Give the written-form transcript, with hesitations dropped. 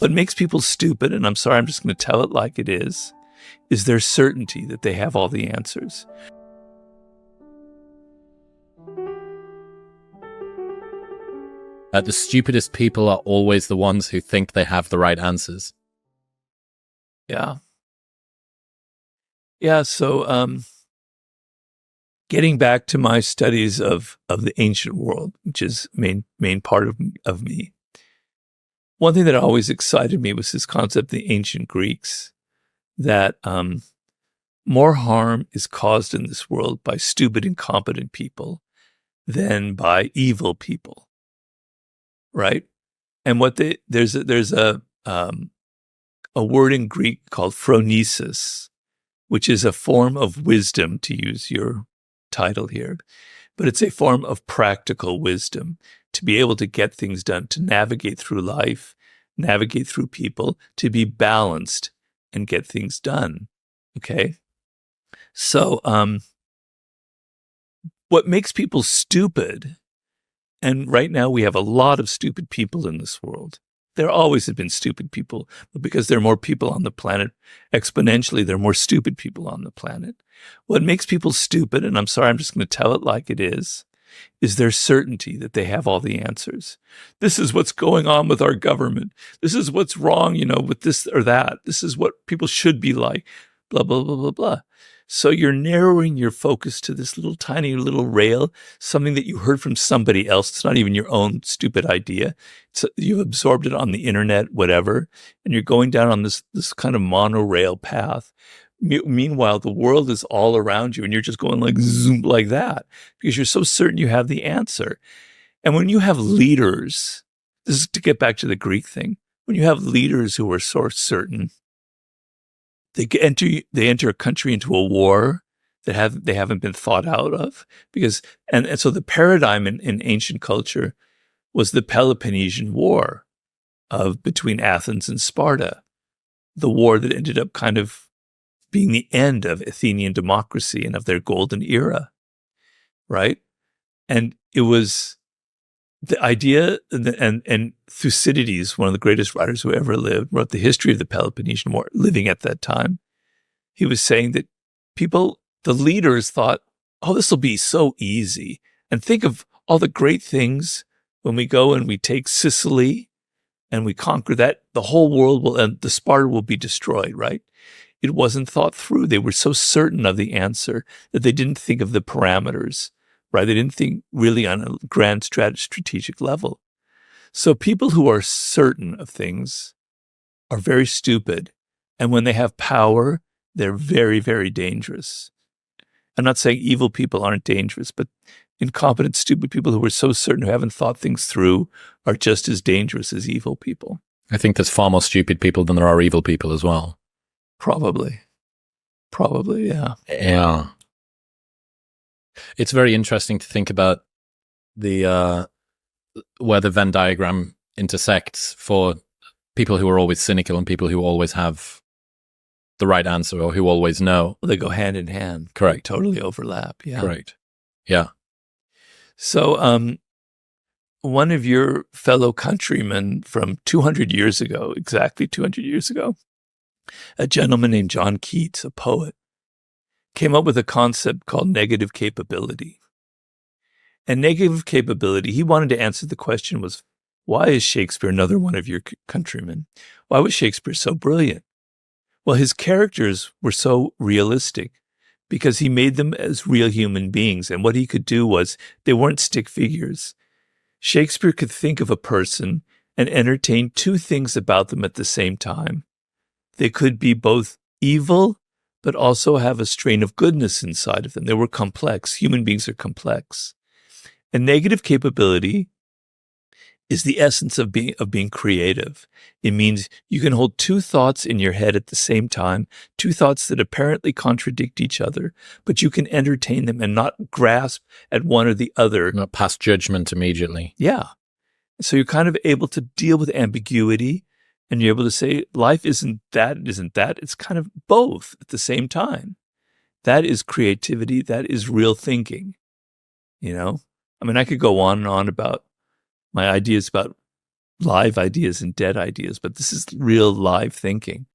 What makes people stupid, and I'm sorry, I'm just going to tell it like it is their certainty that they have all the answers. The stupidest people are always the ones who think they have the right answers. Yeah. Yeah, so getting back to my studies of the ancient world, which is main part of me, one thing that always excited me was this concept of the ancient Greeks, that more harm is caused in this world by stupid, incompetent people than by evil people, right? And there's a word in Greek called phronesis, which is a form of wisdom, to use your title here, but it's a form of practical wisdom, to be able to get things done, to navigate through life, navigate through people, to be balanced and get things done. Okay? So what makes people stupid, and right now we have a lot of stupid people in this world. There always have been stupid people, but because there are more people on the planet, exponentially, there are more stupid people on the planet. What makes people stupid, and I'm sorry, I'm just going to tell it like it is their certainty that they have all the answers. This is what's going on with our government. This is what's wrong, with this or that. This is what people should be like, blah, blah, blah, blah, blah. So you're narrowing your focus to this little tiny little rail, something that you heard from somebody else. It's not even your own stupid idea. You've absorbed it on the internet, whatever, and you're going down on this kind of monorail path. Meanwhile, the world is all around you, and you're just going like zoom like that because you're so certain you have the answer. And when you have leaders, this is to get back to the Greek thing, when you have leaders who are so certain, they enter a country into a war that they haven't been thought out of, because and so the paradigm in ancient culture was the Peloponnesian War between Athens and Sparta, the war that ended up kind of being the end of Athenian democracy and of their golden era, right? And it was the idea, and Thucydides, one of the greatest writers who ever lived, wrote the history of the Peloponnesian War, living at that time. He was saying that the leaders thought, oh, this will be so easy. And think of all the great things when we go and we take Sicily and we conquer that, the whole world will end, the Sparta will be destroyed, right? It wasn't thought through. They were so certain of the answer that they didn't think of the parameters, right? They didn't think really on a grand strategic level. So people who are certain of things are very stupid. And when they have power, they're very, very dangerous. I'm not saying evil people aren't dangerous, but incompetent, stupid people who are so certain, who haven't thought things through, are just as dangerous as evil people. I think there's far more stupid people than there are evil people as well. Probably, yeah. Yeah. It's very interesting to think about where the Venn diagram intersects for people who are always cynical and people who always have the right answer or who always know. Well, they go hand in hand. Correct. They totally overlap. Yeah. Correct. Yeah. So, one of your fellow countrymen from 200 years ago, exactly 200 years ago, a gentleman named John Keats, a poet, came up with a concept called negative capability. And negative capability, he wanted to answer the question was, why is Shakespeare, another one of your countrymen, why was Shakespeare so brilliant? Well, his characters were so realistic because he made them as real human beings. And what he could do was, they weren't stick figures. Shakespeare could think of a person and entertain two things about them at the same time. They could be both evil, but also have a strain of goodness inside of them. They were complex. Human beings are complex. And negative capability is the essence of being creative. It means you can hold two thoughts in your head at the same time, two thoughts that apparently contradict each other, but you can entertain them and not grasp at one or the other. Not pass judgment immediately. Yeah. So you're kind of able to deal with ambiguity, and you're able to say, life isn't that, it isn't that. It's kind of both at the same time. That is creativity. That is real thinking. I mean, I could go on and on about my ideas about live ideas and dead ideas, but this is real live thinking.